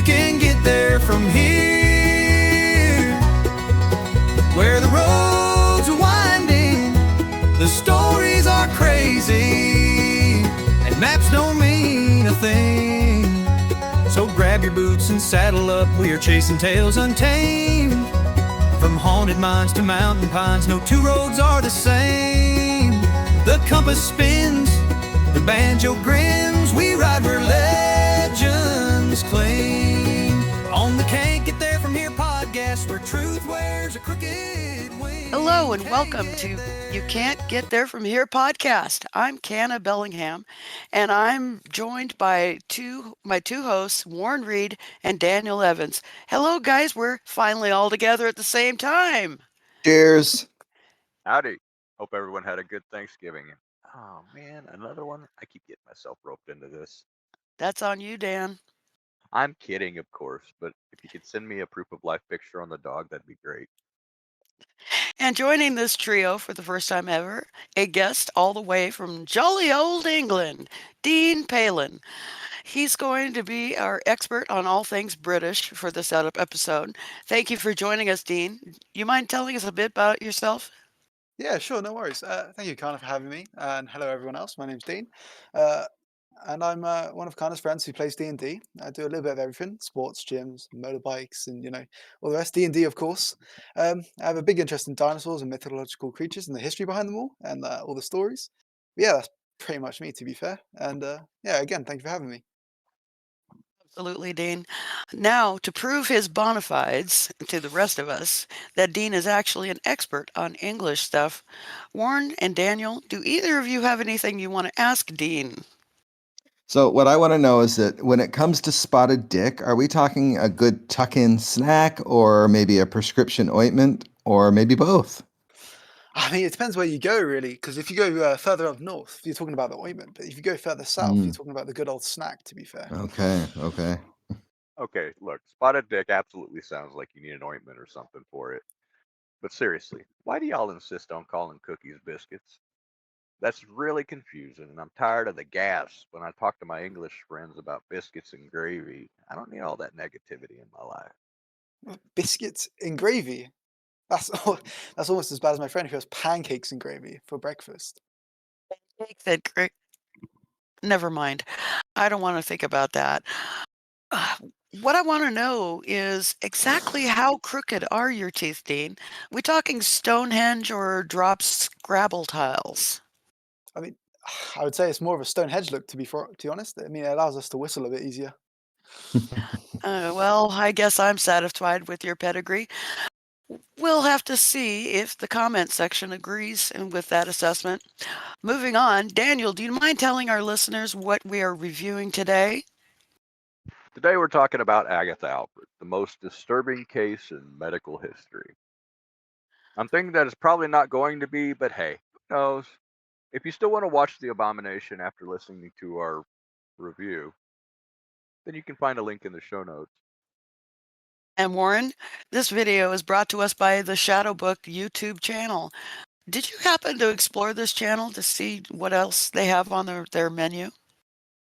You can get there from here, where the roads are winding, the stories are crazy, and maps don't mean a thing. So grab your boots and saddle up, we are chasing tales untamed. From haunted mines to mountain pines, no two roads are the same. The compass spins, the banjo grins, we ride where legends claim. On the Can't Get There From Here podcast, where truth wears a crooked wing. Hello and welcome to You Can't Get There From Here podcast. I'm Canna Bellingham, and I'm joined by my two hosts, Warren Reed and Daniel Evans. Hello, guys. We're finally all together at the same time. Cheers. Howdy. Hope everyone had a good Thanksgiving. Oh man, another one? I keep getting myself roped into this. That's on you, Dan. I'm kidding, of course, but if you could send me a proof of life picture on the dog, that'd be great. And joining this trio for the first time ever, a guest all the way from jolly old England, Dean Palin. He's going to be our expert on all things British for this episode. Thank you for joining us, Dean. You mind telling us a bit about yourself? Yeah, sure, no worries. Thank you, Kana, for having me, and hello, everyone else. My name's Dean, and I'm one of Kana's friends who plays D&D. I do a little bit of everything: sports, gyms, motorbikes, and all the rest. D&D, of course. I have a big interest in dinosaurs and mythological creatures and the history behind them all, and all the stories. But yeah, that's pretty much me, to be fair. And yeah, again, thank you for having me. Absolutely, Dean. Now, to prove his bona fides to the rest of us that Dean is actually an expert on English stuff, Warren and Daniel, do either of you have anything you want to ask Dean? So what I want to know is that when it comes to spotted dick, are we talking a good tuck-in snack or maybe a prescription ointment or maybe both? I mean, it depends where you go, really, because if you go further up north, you're talking about the ointment. But if you go further south, you're talking about the good old snack, to be fair. Okay. Okay, look, spotted dick absolutely sounds like you need an ointment or something for it. But seriously, why do y'all insist on calling cookies biscuits? That's really confusing, and I'm tired of the gas when I talk to my English friends about biscuits and gravy. I don't need all that negativity in my life. Biscuits and gravy. That's almost as bad as my friend who has pancakes and gravy for breakfast. Never mind. I don't want to think about that. What I want to know is exactly how crooked are your teeth, Dean? We talking Stonehenge or drop Scrabble tiles? I mean, I would say it's more of a Stonehenge look, to be honest. I mean, it allows us to whistle a bit easier. Well, I guess I'm satisfied with your pedigree. We'll have to see if the comment section agrees with that assessment. Moving on, Daniel, do you mind telling our listeners what we are reviewing today? Today we're talking about Agatha Alfred, the most disturbing case in medical history. I'm thinking that it's probably not going to be, but hey, who knows? If you still want to watch the abomination after listening to our review, then you can find a link in the show notes. And Warren, this video is brought to us by the Shadow Book YouTube channel. Did you happen to explore this channel to see what else they have on their menu?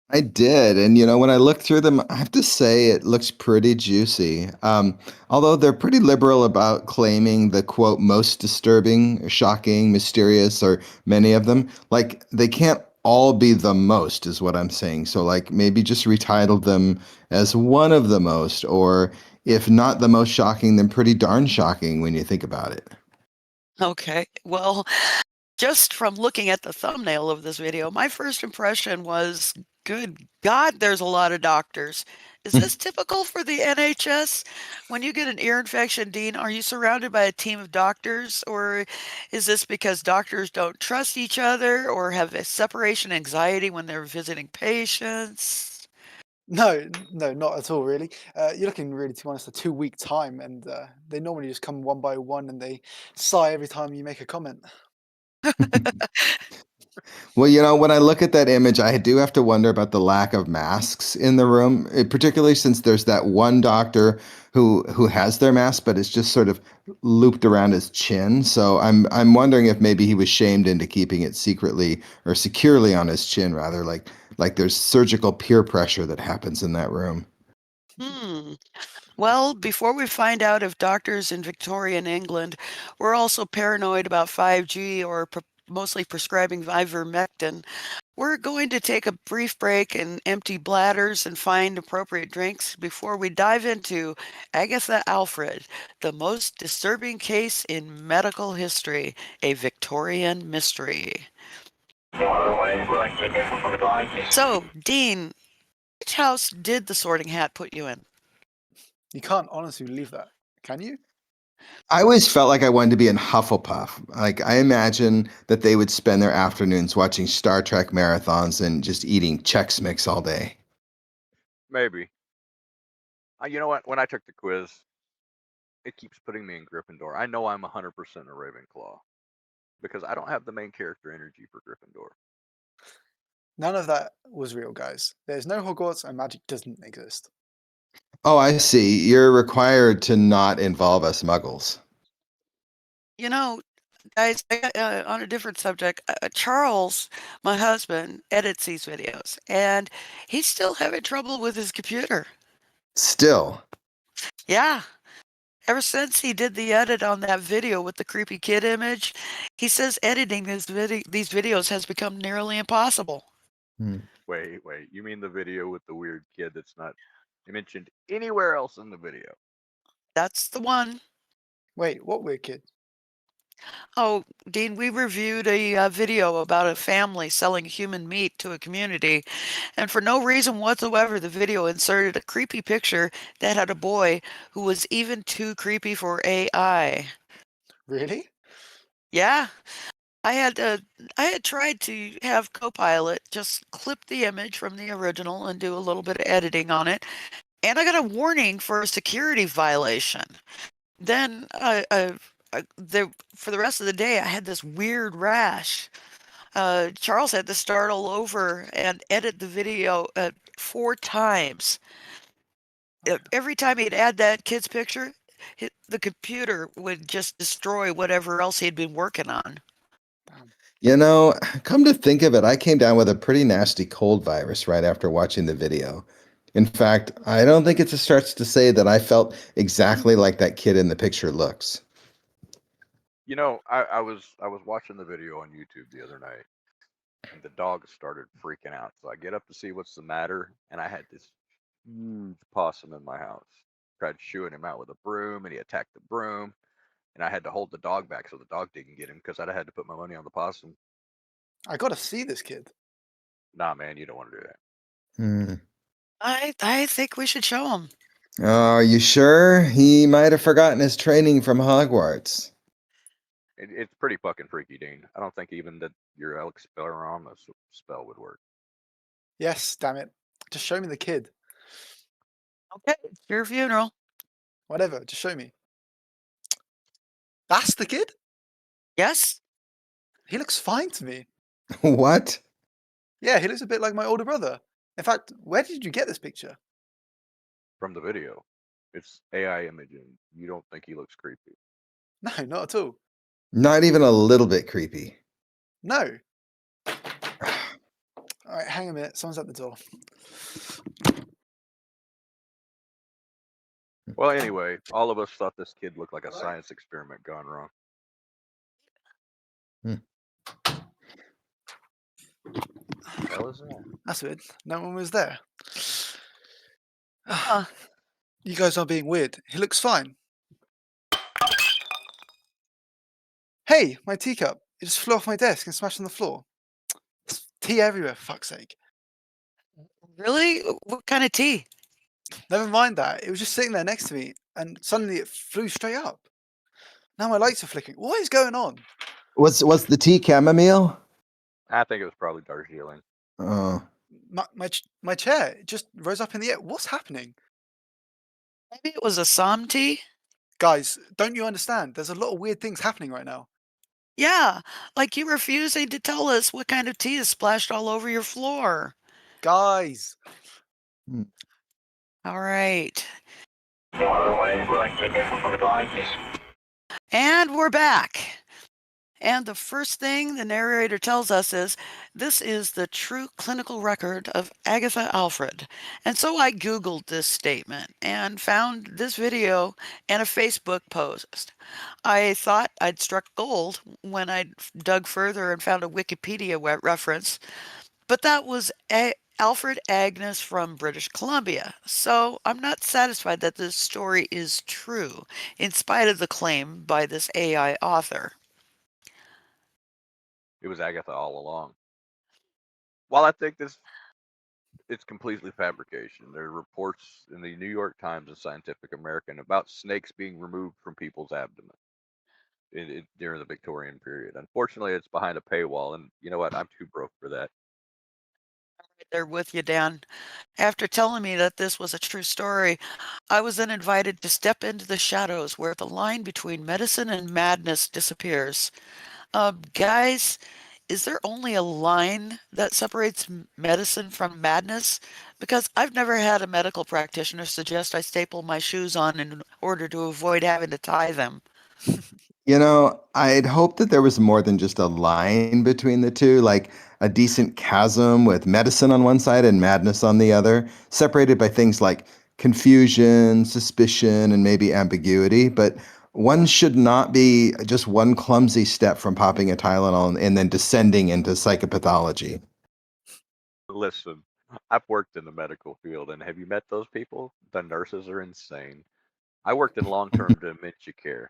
I did, and when I looked through them, I have to say it looks pretty juicy. Although they're pretty liberal about claiming the quote most disturbing, shocking, mysterious, or many of them. Like they can't all be the most, is what I'm saying. So like maybe just retitle them as one of the most, or if not the most shocking, then pretty darn shocking when you think about it. Okay, well, just from looking at the thumbnail of this video, my first impression was, good God, there's a lot of doctors. Is this typical for the NHS? When you get an ear infection, Dean, are you surrounded by a team of doctors? Or is this because doctors don't trust each other or have a separation anxiety when they're visiting patients? No, not at all, really. You're looking really, to be honest, a 2-week time, and they normally just come one by one and they sigh every time you make a comment. Well, when I look at that image, I do have to wonder about the lack of masks in the room, particularly since there's that one doctor who has their mask, but it's just sort of looped around his chin. So I'm wondering if maybe he was shamed into keeping it secretly or securely on his chin, rather, like there's surgical peer pressure that happens in that room. Well, before we find out if doctors in Victorian England were also paranoid about 5G or mostly prescribing ivermectin, we're going to take a brief break and empty bladders and find appropriate drinks before we dive into Agatha Alfred, the most disturbing case in medical history, a Victorian mystery. So, Dean, which house did the Sorting Hat put you in? You can't honestly believe that, can you? I always felt like I wanted to be in Hufflepuff. Like, I imagine that they would spend their afternoons watching Star Trek marathons and just eating Chex Mix all day. Maybe. You know what? When I took the quiz, it keeps putting me in Gryffindor. I know I'm 100% a Ravenclaw because I don't have the main character energy for Gryffindor. None of that was real, guys. There's no Hogwarts and magic doesn't exist. Oh, I see. You're required to not involve us muggles. You know, guys, on a different subject, Charles, my husband, edits these videos, and he's still having trouble with his computer. Still. Yeah. Ever since he did the edit on that video with the creepy kid image, he says editing these videos has become nearly impossible. Wait. You mean the video with the weird kid that's not mentioned anywhere else in the video? That's the one. Wait, what weird kid? Oh, Dean, we reviewed a video about a family selling human meat to a community, and for no reason whatsoever, the video inserted a creepy picture that had a boy who was even too creepy for AI. Really? Yeah, I had tried to have Copilot just clip the image from the original and do a little bit of editing on it, and I got a warning for a security violation. Then for the rest of the day, I had this weird rash. Charles had to start all over and edit the video 4 times. Every time he'd add that kid's picture, the computer would just destroy whatever else he'd been working on. Damn. You know, come to think of it, I came down with a pretty nasty cold virus right after watching the video. In fact, I don't think it's a stretch to say that I felt exactly like that kid in the picture looks. You know, I was watching the video on YouTube the other night, and the dog started freaking out. So I get up to see what's the matter, and I had this huge possum in my house. Tried shooing him out with a broom, and he attacked the broom, and I had to hold the dog back so the dog didn't get him because I'd had to put my money on the possum. I gotta see this kid. Nah, man, you don't want to do that. Hmm. I think we should show him. Are you sure? He might have forgotten his training from Hogwarts. It's pretty fucking freaky, Dean. I don't think even that your Expelliarmus spell would work. Yes, damn it. Just show me the kid. Okay, it's your funeral. Whatever, just show me. That's the kid? Yes? He looks fine to me. What? Yeah, he looks a bit like my older brother. In fact, where did you get this picture? From the video. It's AI imaging. You don't think he looks creepy. No, not at all. Not even a little bit creepy. No. Alright, hang a minute. Someone's at the door. Well, anyway, all of us thought this kid looked like a science experiment gone wrong. What the hell is that? That's weird. No one was there. Huh. You guys are being weird. He looks fine. Hey, my teacup. It just flew off my desk and smashed on the floor. There's tea everywhere, for fuck's sake. Really? What kind of tea? Never mind that. It was just sitting there next to me, and suddenly it flew straight up. Now my lights are flickering. What is going on? Was the tea chamomile? I think it was probably Darjeeling. Oh. My chair just rose up in the air. What's happening? Maybe it was a Som tea? Guys, don't you understand? There's a lot of weird things happening right now. Yeah, like you refusing to tell us what kind of tea is splashed all over your floor. Guys. All right. And we're back. And the first thing the narrator tells us is this is the true clinical record of Agatha Alfred. And so I Googled this statement and found this video and a Facebook post. I thought I'd struck gold when I dug further and found a Wikipedia reference, but that was Alfred Agnes from British Columbia. So I'm not satisfied that this story is true, in spite of the claim by this AI author. It was Agatha all along. While I think it's completely fabrication. There are reports in the New York Times and Scientific American about snakes being removed from people's abdomen during the Victorian period. Unfortunately, it's behind a paywall, and you know what? I'm too broke for that. Right there with you, Dan. After telling me that this was a true story, I was then invited to step into the shadows where the line between medicine and madness disappears. Guys, is there only a line that separates medicine from madness? Because I've never had a medical practitioner suggest I staple my shoes on in order to avoid having to tie them. I'd hope that there was more than just a line between the two, like a decent chasm with medicine on one side and madness on the other, separated by things like confusion, suspicion, and maybe ambiguity. But one should not be just one clumsy step from popping a Tylenol and then descending into psychopathology. Listen, I've worked in the medical field, and have you met those people? The nurses are insane. I worked in long-term dementia care,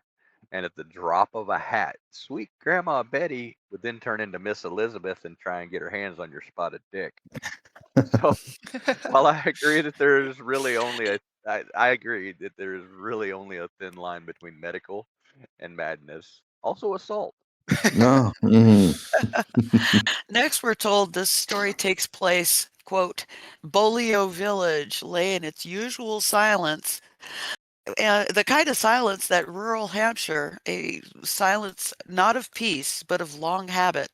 and at the drop of a hat, sweet Grandma Betty would then turn into Miss Elizabeth and try and get her hands on your spotted dick. So while I agree that there is really only I agree that there is really only a thin line between medical and madness. Also assault. No. Mhm. Next, we're told this story takes place, quote, Bolio Village lay in its usual silence, the kind of silence that rural Hampshire, a silence not of peace, but of long habit.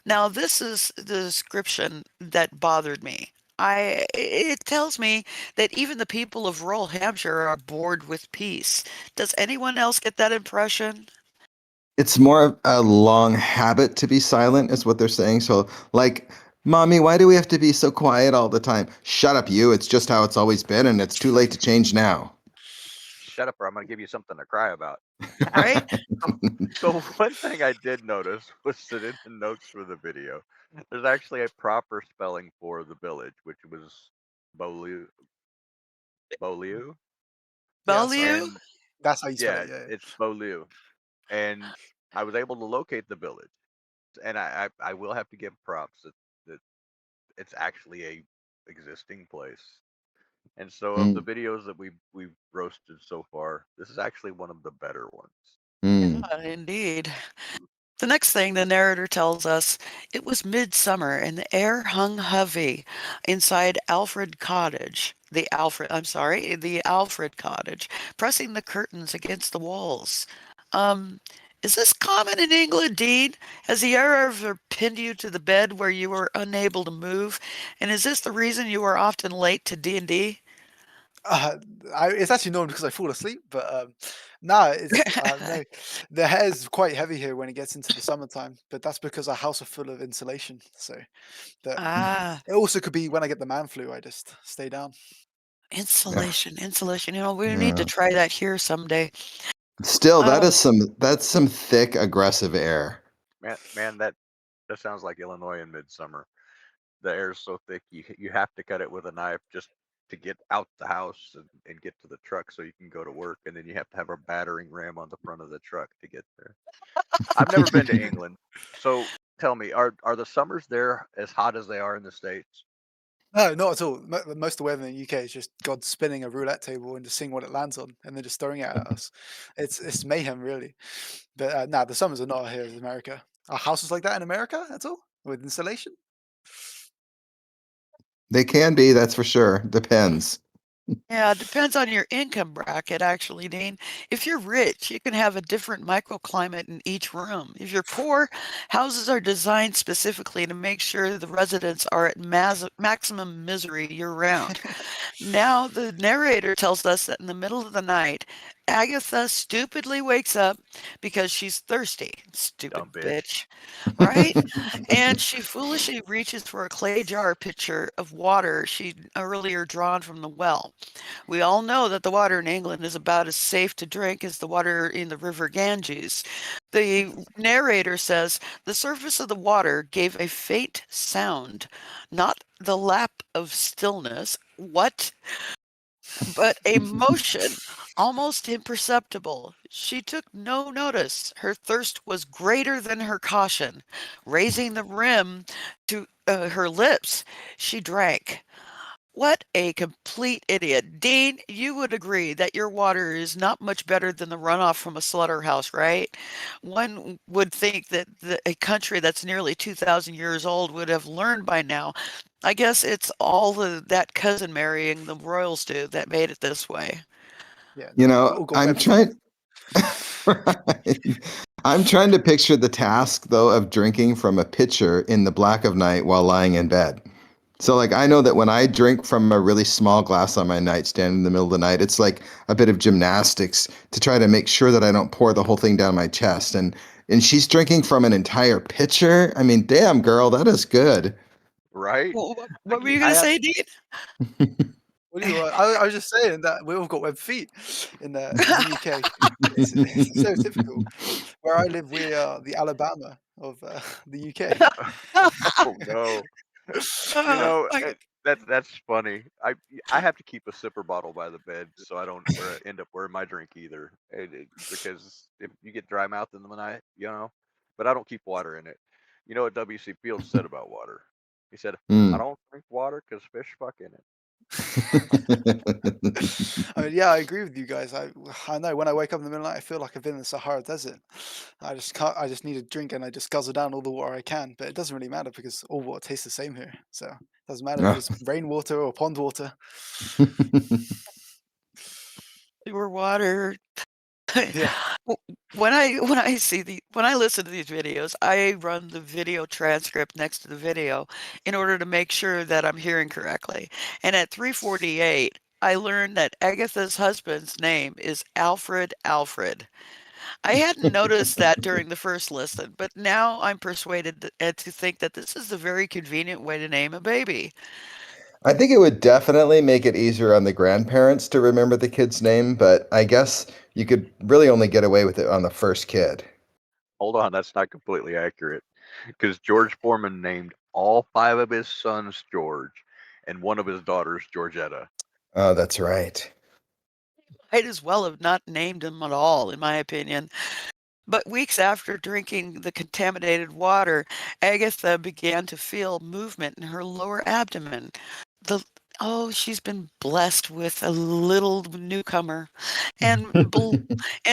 Now, this is the description that bothered me. It tells me that even the people of rural Hampshire are bored with peace. Does anyone else get that impression? It's more of a long habit to be silent, is what they're saying. So, like, Mommy, why do we have to be so quiet all the time? Shut up, you. It's just how it's always been, and it's too late to change now. Shut up, or I'm gonna give you something to cry about. Right? So one thing I did notice was that in the notes for the video, there's actually a proper spelling for the village, which was Beaulieu. Beaulieu, Yeah, that's right. Bellew? and That's how you spell yeah, it. Yeah. it's Beaulieu, and I was able to locate the village, and I will have to give props that it's actually a existing place. And so of the Mm, videos that we've roasted so far, this is actually one of the better ones. mm, Indeed. The next thing the narrator tells us, it was midsummer and the air hung heavy inside Alfred Cottage. The Alfred Cottage, pressing the curtains against the walls. Um, is this common in England, Dean? Has the air ever pinned you to the bed where you were unable to move? And is this the reason you are often late to D&D? Uh, it's actually known because I fall asleep, but no, it's no. The hair is quite heavy here when it gets into the summertime, but that's because our house are full of insulation. So that Ah, it also could be when I get the man flu, I just stay down. yeah, insulation. We need to yeah. try that here someday. Still, Uh, that's some thick, aggressive air. Man, that sounds like Illinois in midsummer. The air's so thick you have to cut it with a knife just to get out the house and get to the truck so you can go to work, and then you have to have a battering ram on the front of the truck to get there. I've never been to England, so tell me, are the summers there as hot as they are in the States? No, not at all. Most of the weather in the UK is just God spinning a roulette table and just seeing what it lands on, and then just throwing it at us. It's mayhem, really. But nah, the summers are not here in America. Are houses like that in America at all with insulation? They can be, that's for sure. Depends. Yeah, it depends on your income bracket, actually, Dean. If you're rich, you can have a different microclimate in each room. If you're poor, houses are designed specifically to make sure the residents are at maximum misery year round. Now, the narrator tells us that in the middle of the night, Agatha stupidly wakes up because she's thirsty. Stupid Dumb bitch. bitch, right? And she foolishly reaches for a clay jar pitcher of water she'd earlier drawn from the well. We all know that the water in England is about as safe to drink as the water in the River Ganges. The narrator says the surface of the water gave a faint sound, not the lap of stillness. What? But a motion, almost imperceptible. She took no notice. Her thirst was greater than her caution. Raising the rim to her lips, she drank. What a complete idiot. Dean, you would agree that your water is not much better than the runoff from a slaughterhouse, right? One would think that a country that's nearly 2,000 years old would have learned by now. I guess it's all that cousin marrying the royals do that made it this way. Yeah, You no, we've know, all got I'm web feet. trying. Right. I'm trying to picture the task, though, of drinking from a pitcher in the black of night while lying in bed. So, like, I know that when I drink from a really small glass on my nightstand in the middle of the night, it's like a bit of gymnastics to try to make sure that I don't pour the whole thing down my chest. And she's drinking from an entire pitcher. I mean, damn, girl, that is good. Right? Well, what, Like what were you going I to have. say, Dean? What do you? I was just saying that we all got web feet in the UK. It's so typical. Where I live, we are the Alabama of the UK. Oh no. You know, I, that's funny. I have to keep a sipper bottle by the bed so I don't end up wearing my drink either. Because if you get dry mouth in the night, you know. But I don't keep water in it. You know what W.C. Fields said about water? He said, "I Mm. don't drink water because fish fuck in it." I mean, yeah, I agree with you guys. I know when I wake up in the middle of the night, I feel like I've been in the Sahara Desert. I just can't. I just need a drink, and I just guzzle down all the water I can. But it doesn't really matter because all water tastes the same here. So it doesn't matter if Ah. it's rainwater or pond water. sewer water. Yeah. When I listen to these videos, I run the video transcript next to the video in order to make sure that I'm hearing correctly. And at 3:48, I learned that Agatha's husband's name is Alfred Alfred. I hadn't noticed that during the first listen, but now I'm persuaded to think that this is a very convenient way to name a baby. I think it would definitely make it easier on the grandparents to remember the kid's name, but I guess you could really only get away with it on the first kid. Hold on, that's not completely accurate. Because George Foreman named all 5 of his sons George and one of his daughters Georgetta. Oh, that's right. Might as well have not named him at all, in my opinion. But weeks after drinking the contaminated water, Agatha began to feel movement in her lower abdomen. The she's been blessed with a little newcomer and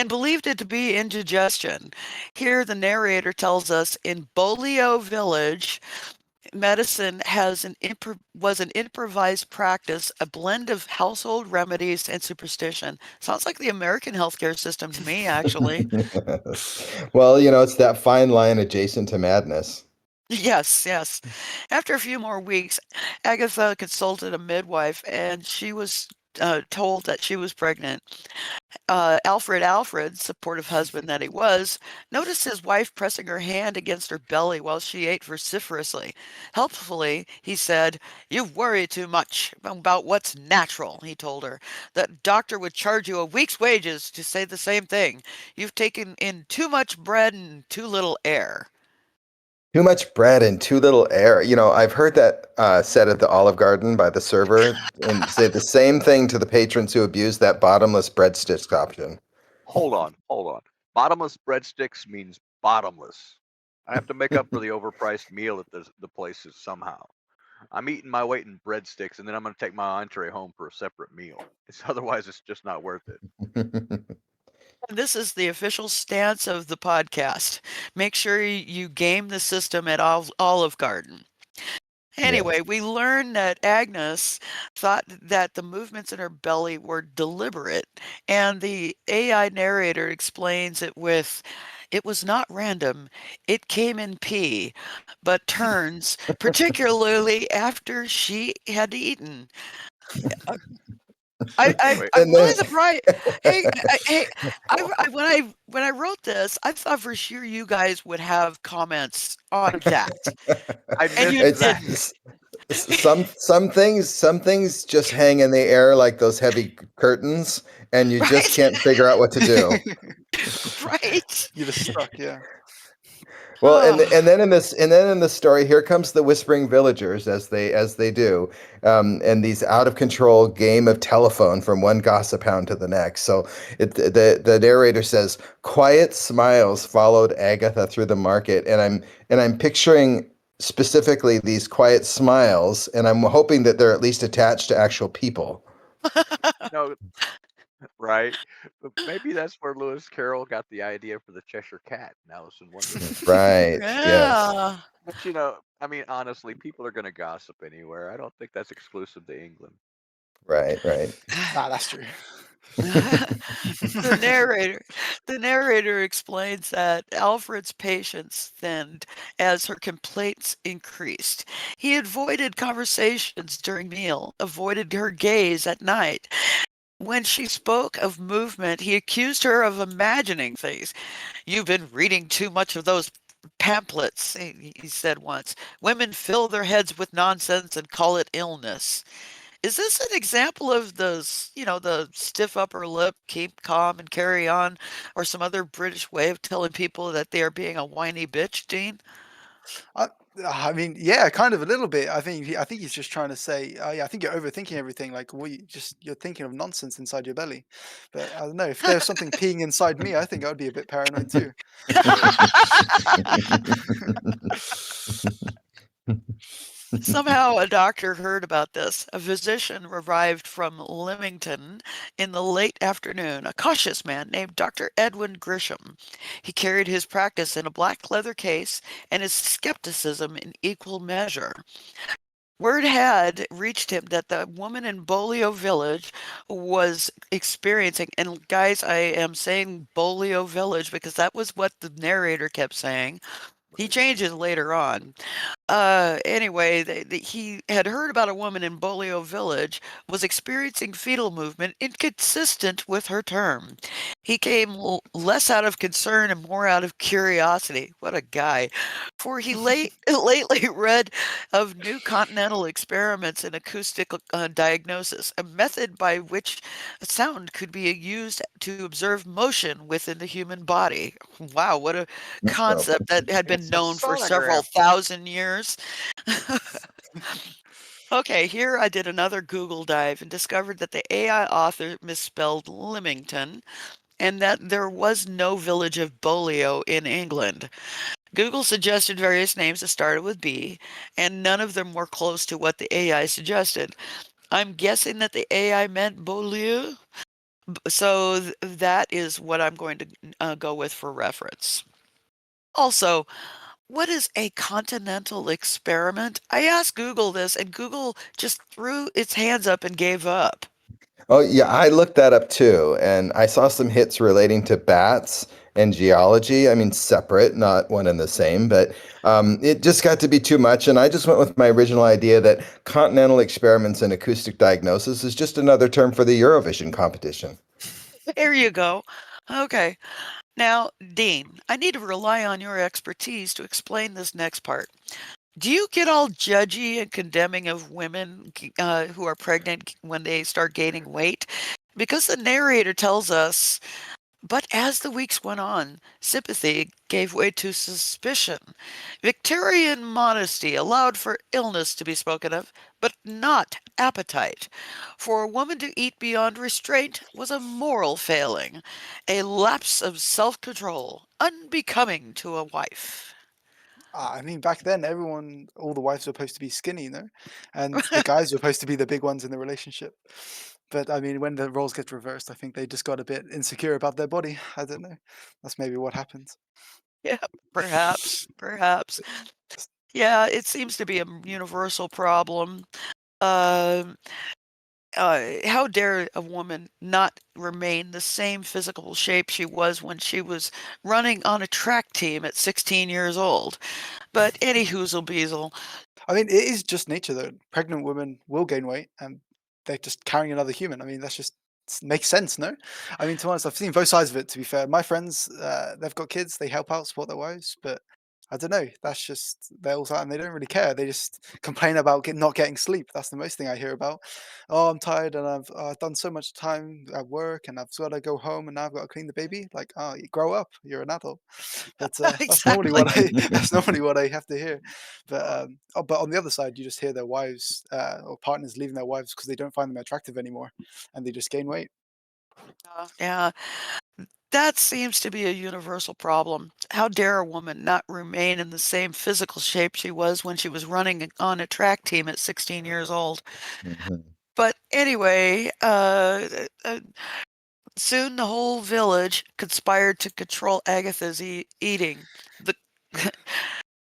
believed it to be indigestion. Here, the narrator tells us in Bolio Village, medicine was an improvised practice, a blend of household remedies and superstition. Sounds like the American healthcare system to me, actually. Well, it's that fine line adjacent to madness. Yes, yes. After a few more weeks, Agatha consulted a midwife and she was told that she was pregnant. Alfred, supportive husband that he was, noticed his wife pressing her hand against her belly while she ate vociferously. Helpfully, he said, "You worry too much about what's natural," he told her. "The doctor would charge you a week's wages to say the same thing. You've taken in too much bread and too little air." Too much bread and too little air. I've heard that said at the Olive Garden by the server and say the same thing to the patrons who abuse that bottomless breadsticks option. Hold on. Bottomless breadsticks means bottomless. I have to make up for the overpriced meal at the places somehow. I'm eating my weight in breadsticks, and then I'm going to take my entree home for a separate meal. It's just not worth it. This is the official stance of the podcast. Make sure you game the system at Olive Garden. Yes. Anyway, we learned that Agnes thought that the movements in her belly were deliberate, and the AI narrator explains it with, "It was not random. It came in pee, but turns, particularly after she had eaten." I'm Wait, And really then surprised. Hey, when I wrote this, I thought for sure you guys would have comments on that, I and missed you it's that. didn't. some things just hang in the air like those heavy curtains, and you just Right? can't figure out what to do. Right? You're just stuck, yeah. Well, and Oh. then in the story, here comes the whispering villagers as they do, and these out of control game of telephone from one gossip hound to the next. So the narrator says, "Quiet smiles followed Agatha through the market," and I'm picturing specifically these quiet smiles, and I'm hoping that they're at least attached to actual people. No, right? But maybe that's where Lewis Carroll got the idea for the Cheshire Cat in Alice in Wonderland. Right. Yes. Yeah. But I mean, honestly, people are going to gossip anywhere. I don't think that's exclusive to England. Right. Right. Ah, that's true. The narrator the narrator explains that Alfred's patience thinned as her complaints increased. He avoided conversations during meal, avoided her gaze at night. When she spoke of movement, he accused her of imagining things. "You've been reading too much of those pamphlets," he said once. "Women fill their heads with nonsense and call it illness." Is this an example of the stiff upper lip, keep calm and carry on, or some other British way of telling people that they are being a whiny bitch, Dean? I, I mean, yeah, kind of a little bit. I think he's just trying to say, yeah, I think you're overthinking everything. Like, you're thinking of nonsense inside your belly. But I don't know if there's something peeing inside me. I think I'd be a bit paranoid too. Somehow a doctor heard about this. A physician arrived from Lymington in the late afternoon, a cautious man named Dr. Edwin Grisham. He carried his practice in a black leather case and his skepticism in equal measure. Word had reached him that the woman in Bolio Village was experiencing, and guys, I am saying Bolio Village because that was what the narrator kept saying. He Right. changes later on. Anyway, he had heard about a woman in Bolio Village was experiencing fetal movement inconsistent with her term. He came less out of concern and more out of curiosity. What a guy. For he lately read of new continental experiments in acoustic diagnosis, a method by which sound could be used to observe motion within the human body. Wow, what a Oh, concept that had been It's a known for several sonogram. thousand years. Okay, here I did another Google dive and discovered that the AI author misspelled Lymington and that there was no village of Bolio in England. Google suggested various names that started with B, and none of them were close to what the AI suggested. I'm guessing that the AI meant Beaulieu, so that is what I'm going to go with for reference. Also, what is a continental experiment? I asked Google this, and Google just threw its hands up and gave up. Oh, yeah, I looked that up too, and I saw some hits relating to bats and geology. I mean, separate, not one and the same, but it just got to be too much. And I just went with my original idea that continental experiments in acoustic diagnosis is just another term for the Eurovision competition. There you go. Okay. Now, Dean, I need to rely on your expertise to explain this next part. Do you get all judgy and condemning of women who are pregnant when they start gaining weight? Because the narrator tells us, but as the weeks went on, sympathy gave way to suspicion. Victorian modesty allowed for illness to be spoken of, but not appetite. For a woman to eat beyond restraint was a moral failing, a lapse of self control, unbecoming to a wife. I mean, back then, all the wives were supposed to be skinny, and the guys were supposed to be the big ones in the relationship. But I mean, when the roles get reversed, I think they just got a bit insecure about their body. I don't know. That's maybe what happens. Yeah, perhaps, perhaps. S- Yeah, it seems to be a universal problem. Um, how dare a woman not remain the same physical shape she was when she was running on a track team at 16 years old? But any hoozle beazle. I mean, it is just nature, though. Pregnant women will gain weight, and they're just carrying another human. I mean, that's just makes sense, no? I mean, to be honest, I've seen both sides of it. To be fair, my friends, they've got kids, they help out, support their wives, but I don't know. That's just they're all and they don't really care. They just complain about not getting sleep. That's the most thing I hear about. Oh, I'm tired and I've done so much time at work and I've got to go home and now I've got to clean the baby. Like, oh, you grow up. You're an adult. But that's normally Exactly. what I that's normally what I have to hear. But Uh, but on the other side, you just hear their wives or partners leaving their wives because they don't find them attractive anymore, and they just gain weight. Yeah, that seems to be a universal problem. How dare a woman not remain in the same physical shape she was when she was running on a track team at 16 years old? Mhm. But anyway, soon the whole village conspired to control Agatha's eating. The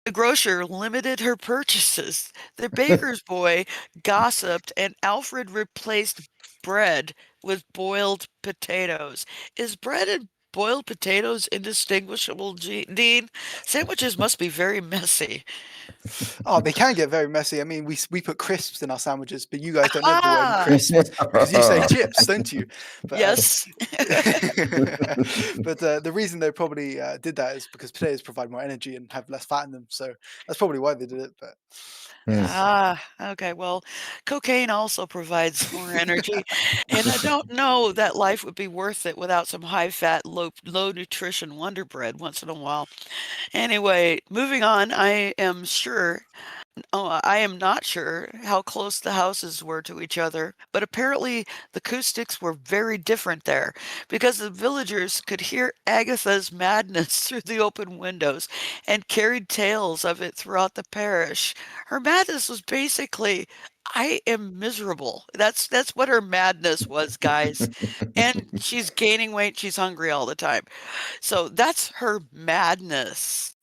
The grocer limited her purchases. The baker's boy gossiped, and Alfred replaced bread with boiled potatoes. Is bread and boiled potatoes indistinguishable, Dean? Sandwiches must be very messy. Oh, they can get very messy. I mean, we put crisps in our sandwiches, but you guys don't know the word Ah, crisps because you say chips, don't you? But yes. but the reason they probably did that is because potatoes provide more energy and have less fat in them. So that's probably why they did it. But Hmm. yes. Ah, okay. Well, cocaine also provides more energy, and I don't know that life would be worth it without some high-fat, low nutrition Wonder Bread once in a while. Anyway, moving on, I am not sure how close the houses were to each other, but apparently the acoustics were very different there because the villagers could hear Agatha's madness through the open windows and carried tales of it throughout the parish. Her madness was basically, I am miserable. That's what her madness was, guys. And she's gaining weight, she's hungry all the time. So that's her madness.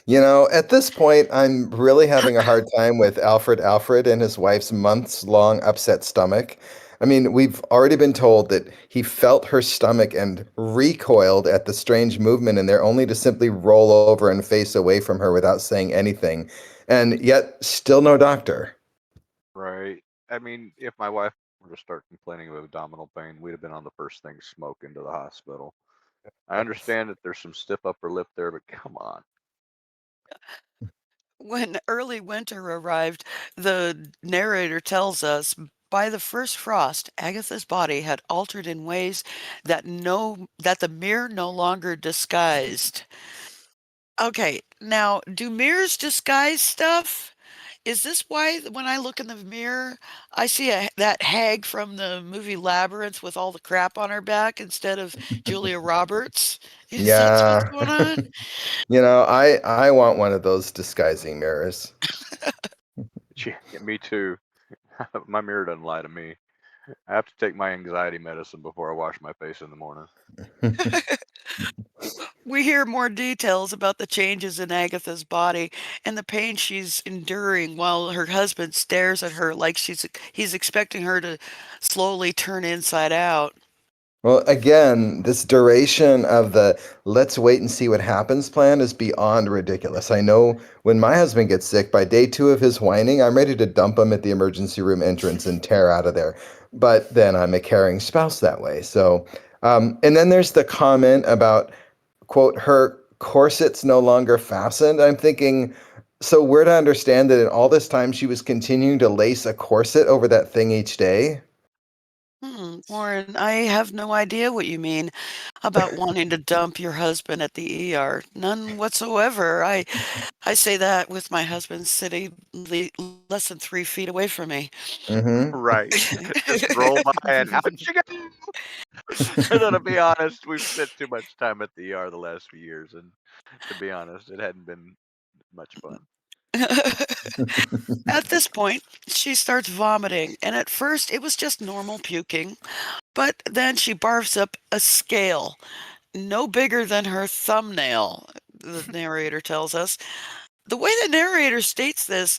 At this point, I'm really having a hard time with Alfred and his wife's months-long upset stomach. I mean, we've already been told that he felt her stomach and recoiled at the strange movement in there, only to simply roll over and face away from her without saying anything. And yet, still no doctor. right. I mean, if my wife were to start complaining of abdominal pain, we'd have been on the first thing smoke into the hospital. I understand that there's some stiff upper lip there, but come on. When early winter arrived, the narrator tells us by the first frost, Agatha's body had altered in ways that the mirror no longer disguised. Okay, now do mirrors disguise stuff? Is this why when I look in the mirror, I see that hag from the movie Labyrinth with all the crap on her back instead of Julia Roberts? Is that what's Yeah. going on? I want one of those disguising mirrors. Yeah, me too. My mirror doesn't lie to me. I have to take my anxiety medicine before I wash my face in the morning. We hear more details about the changes in Agatha's body and the pain she's enduring while her husband stares at her like he's expecting her to slowly turn inside out. Well, again, this duration of the let's wait and see what happens plan is beyond ridiculous. I know when my husband gets sick, by day 2 of his whining, I'm ready to dump him at the emergency room entrance and tear out of there. But then I'm a caring spouse that way. So, and then there's the comment about, quote, her corset's no longer fastened. I'm thinking, so we're to understand that in all this time she was continuing to lace a corset over that thing each day? Warren, I have no idea what you mean about wanting to dump your husband at the ER. None whatsoever. I say that with my husband sitting less than 3 feet away from me. Mm-hmm. Right. Just roll by and out you go. And then to be honest, we've spent too much time at the ER the last few years, and to be honest, it hadn't been much fun. At this point, she starts vomiting, and at first it was just normal puking, but then she barfs up a scale, no bigger than her thumbnail, the narrator tells us. The way the narrator states this,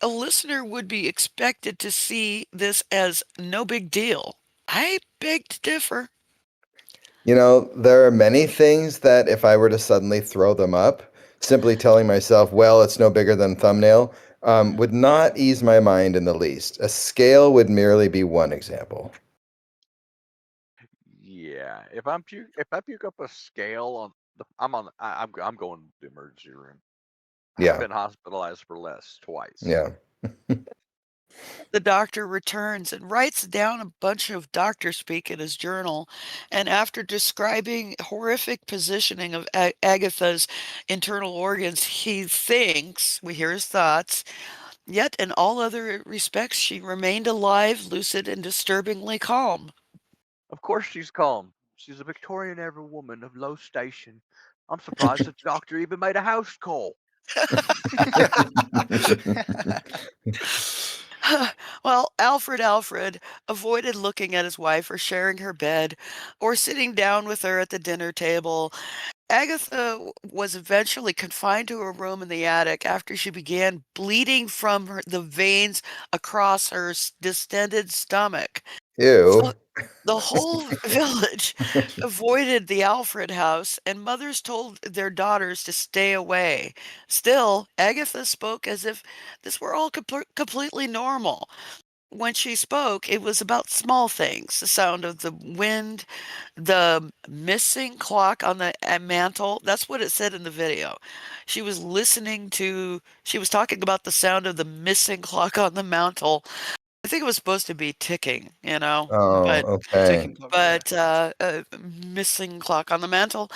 a listener would be expected to see this as no big deal. I beg to differ. There are many things that if I were to suddenly throw them up, simply telling myself, well, it's no bigger than thumbnail, would not ease my mind in the least. A scale would merely be one example. Yeah, if I puke up a scale on I'm going to the emergency room. I've Yeah, been hospitalized for less twice. yeah. The doctor returns and writes down a bunch of doctor speak in his journal. And after describing horrific positioning of Agatha's internal organs, he thinks, we hear his thoughts, yet in all other respects, she remained alive, lucid, and disturbingly calm. Of course she's calm. She's a Victorian era woman of low station. I'm surprised the doctor even made a house call. Well, Alfred avoided looking at his wife or sharing her bed or sitting down with her at the dinner table. Agatha was eventually confined to a room in the attic after she began bleeding from the veins across her distended stomach. Ew. The whole village avoided the Alfred house, and mothers told their daughters to stay away. Still, Agatha spoke as if this were all completely normal. When she spoke, it was about small things, the sound of the wind, the missing clock on the mantle. That's what it said in the video. She was talking about the sound of the missing clock on the mantle. I think it was supposed to be ticking, Oh, but okay. Ticking clock, yeah. missing clock on the mantle.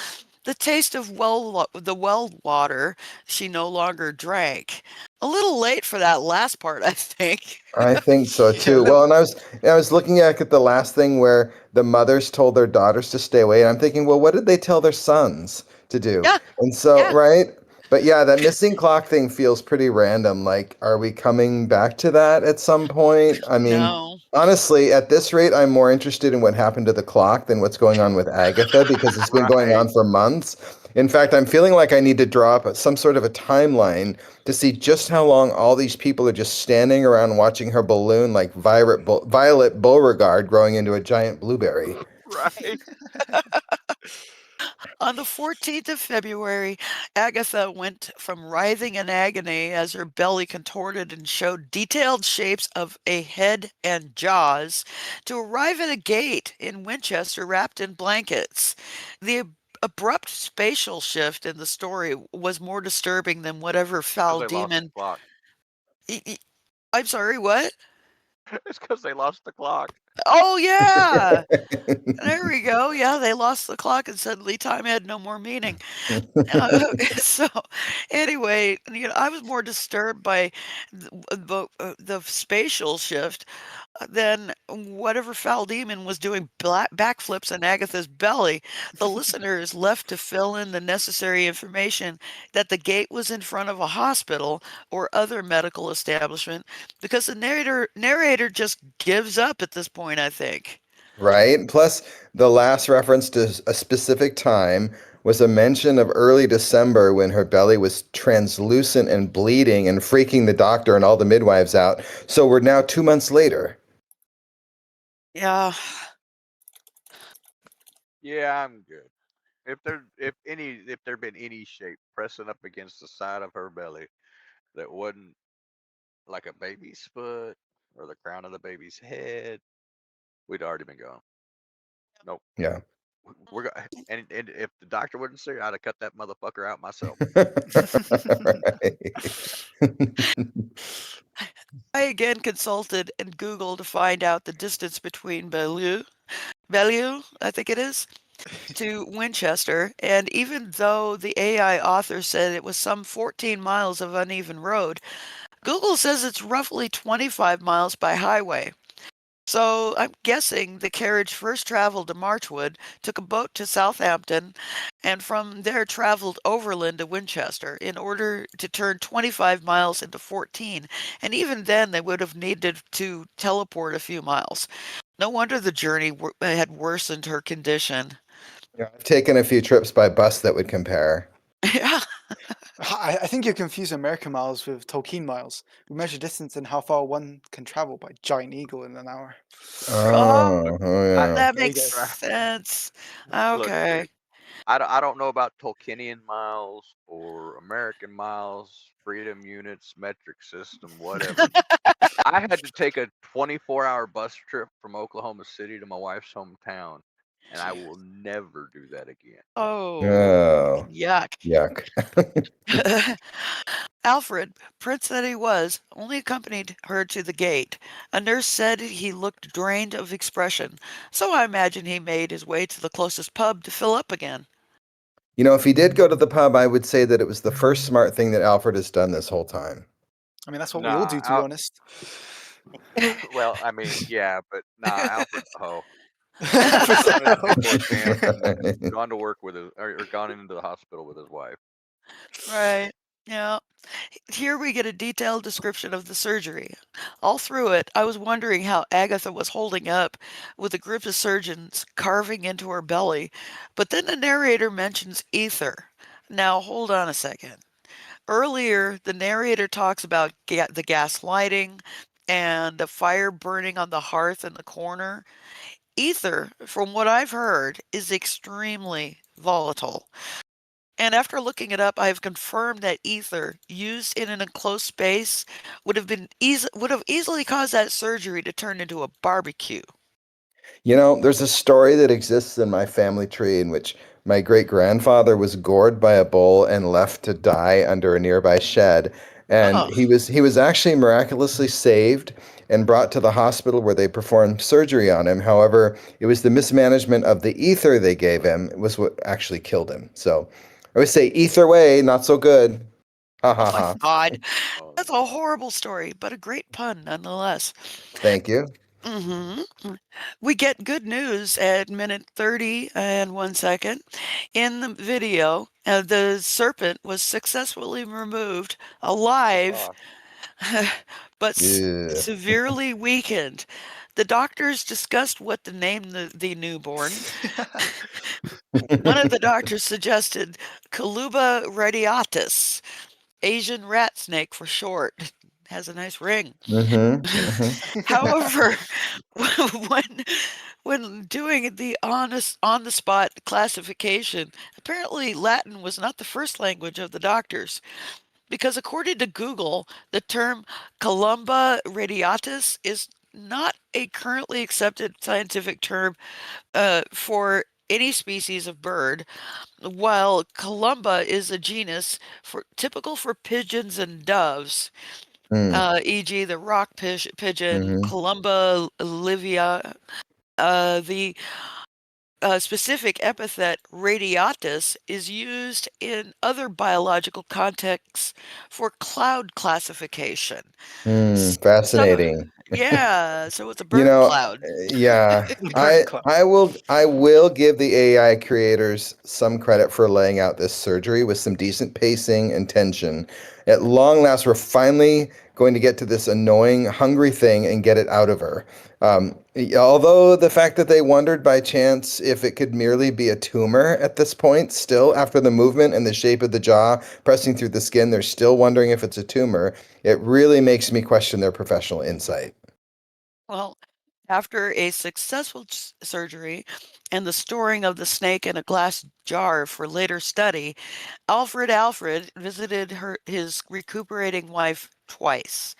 The taste of the well water she no longer drank. A little late for that last part, I think. I think so Yeah, a too. Well, little. and I was looking at the last thing where the mothers told their daughters to stay away, and I'm thinking, well, what did they tell their sons to do? Yeah, And so, yeah. right? But yeah, that missing clock thing feels pretty random. Like, are we coming back to that at some point? I mean, No. honestly, at this rate, I'm more interested in what happened to the clock than what's going on with Agatha because it's been going Right. on for months. In fact, I'm feeling like I need to draw up some sort of a timeline to see just how long all these people are just standing around watching her balloon like Violet Beauregard growing into a giant blueberry. Right. On the 14th of February, Agatha went from writhing in agony as her belly contorted and showed detailed shapes of a head and jaws to arrive at a gate in Winchester wrapped in blankets. The abrupt spatial shift in the story was more disturbing than whatever Because foul they lost the demon. clock. Y- y- I'm sorry, what? It's because they lost the clock. Oh, yeah. There we go. Yeah, they lost the clock and suddenly time had no more meaning. So anyway, I was more disturbed by the spatial shift than whatever foul demon was doing backflips in Agatha's belly. The listener is left to fill in the necessary information that the gate was in front of a hospital or other medical establishment because the narrator just gives up at this point, I think. Right? Plus, the last reference to a specific time was a mention of early December when her belly was translucent and bleeding and freaking the doctor and all the midwives out. So we're now 2 months later. Yeah. Yeah, I'm good. If there'd been any shape pressing up against the side of her belly that wasn't like a baby's foot or the crown of the baby's head, we'd already been gone. Nope. Yeah. We're go- and if the doctor wouldn't say, I'd have cut that motherfucker out myself. I again consulted and Googled to find out the distance between Bellew, I think it is, to Winchester, and even though the AI author said it was some 14 miles of uneven road, Google says it's roughly 25 miles by highway. So I'm guessing the carriage first traveled to Marchwood, took a boat to Southampton, and from there traveled overland to Winchester in order to turn 25 miles into 14. And even then, they would have needed to teleport a few miles. No wonder the journey had worsened her condition. Yeah, I've taken a few trips by bus that would compare. Yeah. I think you're confusing American miles with Tolkien miles. We measure distance and how far one can travel by giant eagle in an hour. Oh, Oh, I, yeah. that There you makes go. right. sense. Look, Okay. dude. I don't know about Tolkienian miles or American miles, freedom units, metric system, whatever. I had to take a 24-hour bus trip from Oklahoma City to my wife's hometown, and I will never do that again. Oh, Oh, yuck. yuck. Alfred, prince that he was, only accompanied her to the gate. A nurse said he looked drained of expression, so I imagine he made his way to the closest pub to fill up again. You know, if he did go to the pub, I would say that it was the first smart thing that Alfred has done this whole time. I mean, that's what we all Nah, do, to be honest. well, I mean, yeah, but nah, Alfred's a hoe. Alfred's Done it a like, couple of times and gone to work with his, or gone into the hospital with his wife. Right. Yeah. Here we get a detailed description of the surgery. All through it, I was wondering how Agatha was holding up with a group of surgeons carving into her belly, but then the narrator mentions ether. Now, hold on a second. Earlier, the narrator talks about the gas lighting and the fire burning on the hearth in the corner. Ether, from what I've heard, is extremely volatile. And after looking it up, I have confirmed that ether used in an enclosed space would have easily caused that surgery to turn into a barbecue. You know, there's a story that exists in my family tree in which my great grandfather was gored by a bull and left to die under a nearby shed. And Oh, he was actually miraculously saved and brought to the hospital where they performed surgery on him. However, it was the mismanagement of the ether they gave him was what actually killed him. So I would say ether way, not so good. Ha oh ha my ha. God. Oh, That's a horrible story, but a great pun nonetheless. Thank you. hmm We get good news at minute 30 and 1 second. In the video, the serpent was successfully removed thank alive, God. but Yeah. severely weakened. The doctors discussed what to name the newborn. One of the doctors suggested Coluba radiatus, Asian rat snake for short. Has a nice ring. Mm-hmm. However, when doing the on the spot classification, apparently Latin was not the first language of the doctors, because according to Google, the term Columba radiatus is not a currently accepted scientific term for any species of bird, while Columba is a genus typical for pigeons and doves, Mm, e.g., the rock pigeon, mhm. Columba livia. The specific epithet radiatus is used in other biological contexts for cloud classification. So, Fascinating. yeah, so it's a You bird know, cloud. yeah, bird I club. I will I will give the AI creators some credit for laying out this surgery with some decent pacing and tension. At long last, we're finally going to get to this annoying, hungry thing and get it out of her. Although the fact that they wondered by chance if it could merely be a tumor at this point, still after the movement and the shape of the jaw pressing through the skin, they're still wondering if it's a tumor. It really makes me question their professional insight. Well, after a successful surgery and the storing of the snake in a glass jar for later study, Alfred visited his recuperating wife twice.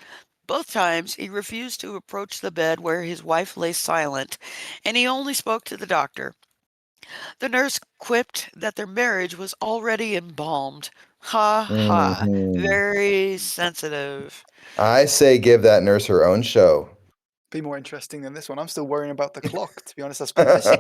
Both times he refused to approach the bed where his wife lay silent, and he only spoke to the doctor. The nurse quipped that their marriage was already embalmed. Ha ha. Hmm. Very sensitive. I say give that nurse her own show. Be more interesting than this one. I'm still worrying about the clock. To be honest, that's been missing.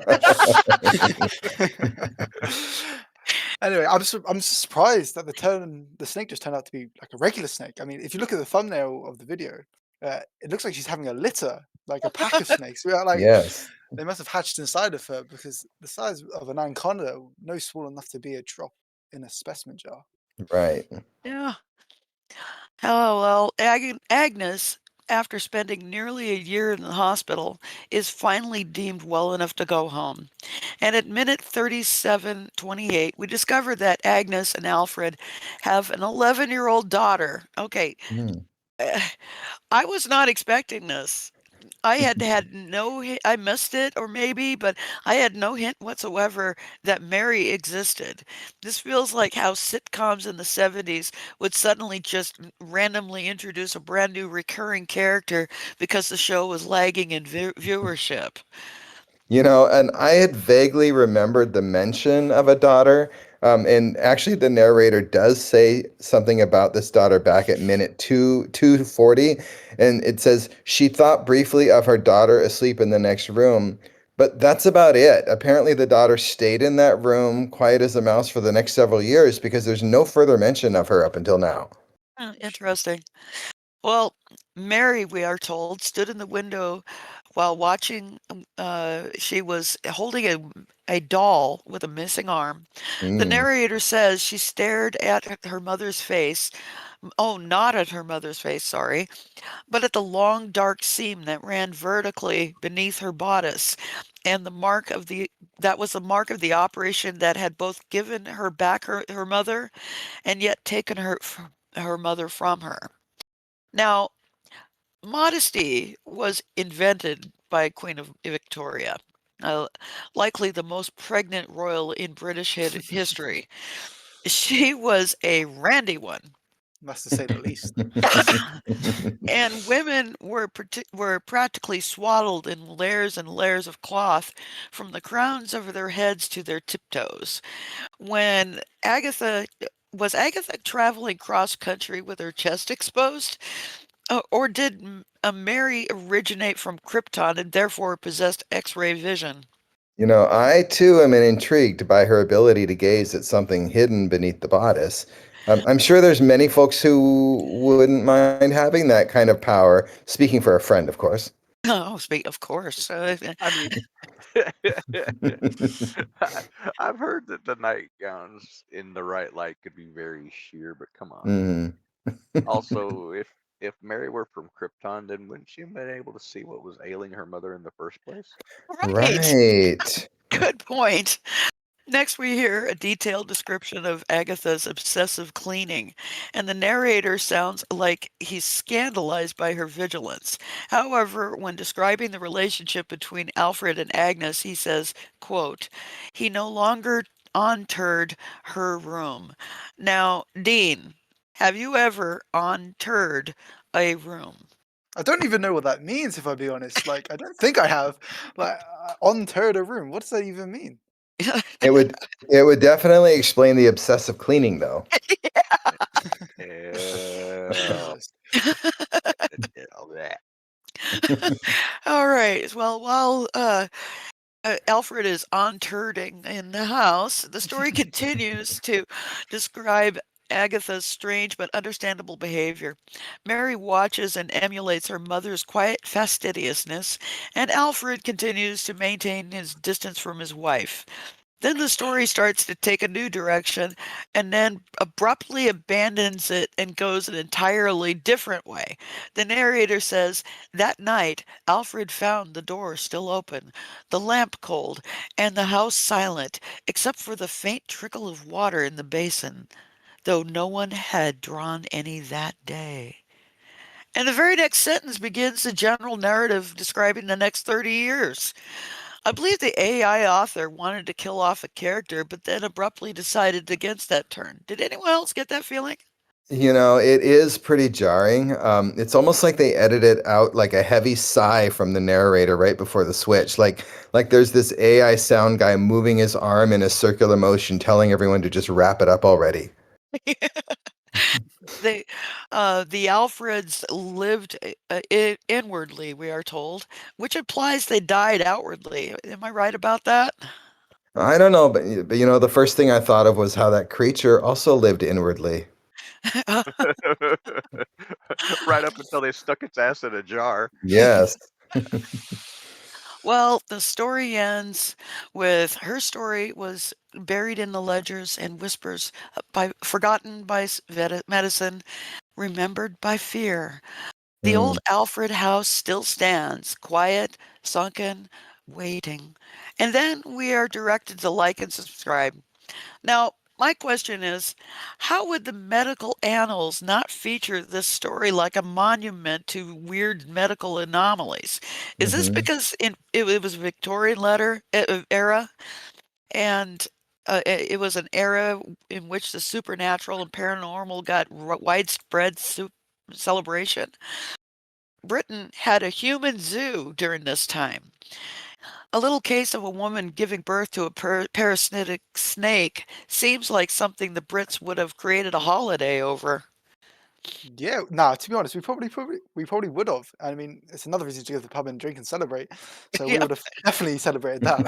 Anyway, I'm surprised that the snake just turned out to be like a regular snake. I mean, if you look at the thumbnail of the video, it looks like she's having a litter, like a pack of snakes. We are like Yes, they must have hatched inside of her because the size of an anaconda, no small enough to be a drop in a specimen jar. right. Yeah. Oh, well, Agnes, after spending nearly a year in the hospital, is finally deemed well enough to go home. And at minute 37:28, we discover that Agnes and Alfred have an 11-year-old daughter. Okay, Mm. I was not expecting this. I had no I missed it or maybe, but I had no hint whatsoever that Mary existed. This feels like how sitcoms in the 70s would suddenly just randomly introduce a brand new recurring character because the show was lagging in viewership. And I had vaguely remembered the mention of a daughter. And actually, the narrator does say something about this daughter back at minute 240. And it says, she thought briefly of her daughter asleep in the next room. But that's about it. Apparently, the daughter stayed in that room, quiet as a mouse, for the next several years because there's no further mention of her up until now. Interesting. Well, Mary, we are told, stood in the window while watching. She was holding a doll with a missing arm. The Mm. narrator says she stared at her mother's face. Oh, not at her mother's face, sorry, but at the long dark seam that ran vertically beneath her bodice. And the mark of the that was the mark of the operation that had both given her back her mother and yet taken her mother from her. Now, modesty was invented by Queen of Victoria, uh, likely the most pregnant royal in British history. She was a randy one. That's to say the least. And women were practically swaddled in layers and layers of cloth from the crowns over their heads to their tiptoes. When Agatha traveling cross country with her chest exposed? Or did Mary originate from Krypton and therefore possessed X-ray vision? I too am intrigued by her ability to gaze at something hidden beneath the bodice. I'm sure there's many folks who wouldn't mind having that kind of power, speaking for a friend, of course. Oh, of course. I mean, I've heard that the nightgowns in the right light could be very sheer, but come on. Mm. Also, if Mary were from Krypton, then wouldn't she have been able to see what was ailing her mother in the first place? Right. Right. Good point. Next, we hear a detailed description of Agatha's obsessive cleaning, and the narrator sounds like he's scandalized by her vigilance. However, when describing the relationship between Alfred and Agnes, he says, quote, he no longer entered her room. Now, Dean, have you ever entered a room? I don't even know what that means, if I be honest. Like, I don't think I have. Like, on turd a room. What does that even mean? It would definitely explain the obsessive cleaning, though. Yeah. Jesus. That. All right. Well, while Alfred is onterding in the house, the story continues to describe Agatha's strange but understandable behavior. Mary watches and emulates her mother's quiet fastidiousness, and Alfred continues to maintain his distance from his wife. Then the story starts to take a new direction and then abruptly abandons it and goes an entirely different way. The narrator says, that night, Alfred found the door still open, the lamp cold, and the house silent, except for the faint trickle of water in the basin, though no one had drawn any that day. And the very next sentence begins the general narrative describing the next 30 years. I believe the AI author wanted to kill off a character, but then abruptly decided against that turn. Did anyone else get that feeling? It is pretty jarring. It's almost like they edited out like a heavy sigh from the narrator right before the switch. Like there's this AI sound guy moving his arm in a circular motion, telling everyone to just wrap it up already. They, the Alfreds lived inwardly, we are told, which implies they died outwardly. Am I right about that? I don't know, but the first thing I thought of was how that creature also lived inwardly. Right up until they stuck its ass in a jar. Yes. Well, the story ends with her story was buried in the ledgers and whispers forgotten by medicine, remembered by fear. The Mm. old Alfred house still stands, quiet, sunken, waiting. And then we are directed to like and subscribe. Now, My question is, how would the medical annals not feature this story like a monument to weird medical anomalies? Is this Hmm. because it was a Victorian era, and it was an era in which the supernatural and paranormal got widespread celebration? Britain had a human zoo during this time. A little case of a woman giving birth to a parasitic snake seems like something the Brits would have created a holiday over. Yeah, nah, to be honest, we probably would have. I mean, it's another reason to go to the pub and drink and celebrate. So we Yeah, would have definitely celebrated that.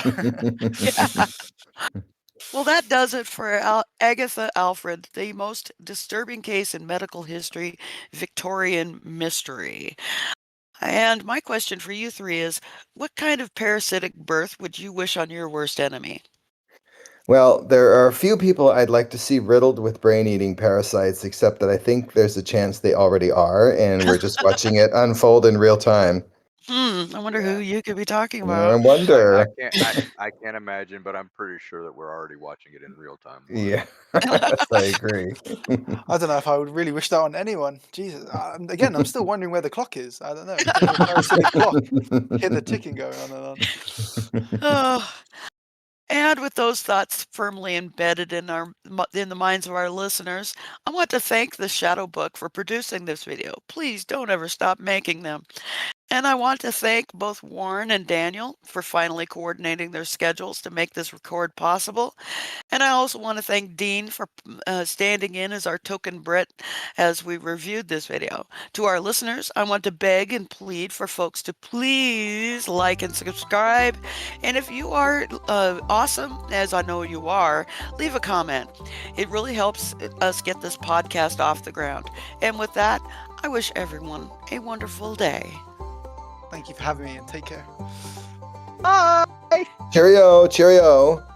yeah. Well, that does it for Agatha Alfred, the most disturbing case in medical history, Victorian mystery. And my question for you three is, what kind of parasitic birth would you wish on your worst enemy? Well, there are a few people I'd like to see riddled with brain-eating parasites, except that I think there's a chance they already are, and we're just watching it unfold in real time. I wonder who Yeah. you could be talking I about. I wonder. can't I can't imagine, but I'm pretty sure that we're already watching it in real time live. Yeah, yes, I agree. I don't know if I would really wish that on anyone. Jesus. Again, I'm still wondering where the clock is. I don't know. Can we have a parasitic clock? Hear the ticking going on and on. Oh, and with those thoughts firmly embedded in the minds of our listeners, I want to thank the Shadow Book for producing this video. Please don't ever stop making them. And I want to thank both Warren and Daniel for finally coordinating their schedules to make this record possible. And I also want to thank Dean for standing in as our token Brit as we reviewed this video. To our listeners, I want to beg and plead for folks to please like and subscribe. And if you are awesome, as I know you are, leave a comment. It really helps us get this podcast off the ground. And with that, I wish everyone a wonderful day. Thank you for having me and take care. Bye. Cheerio, cheerio.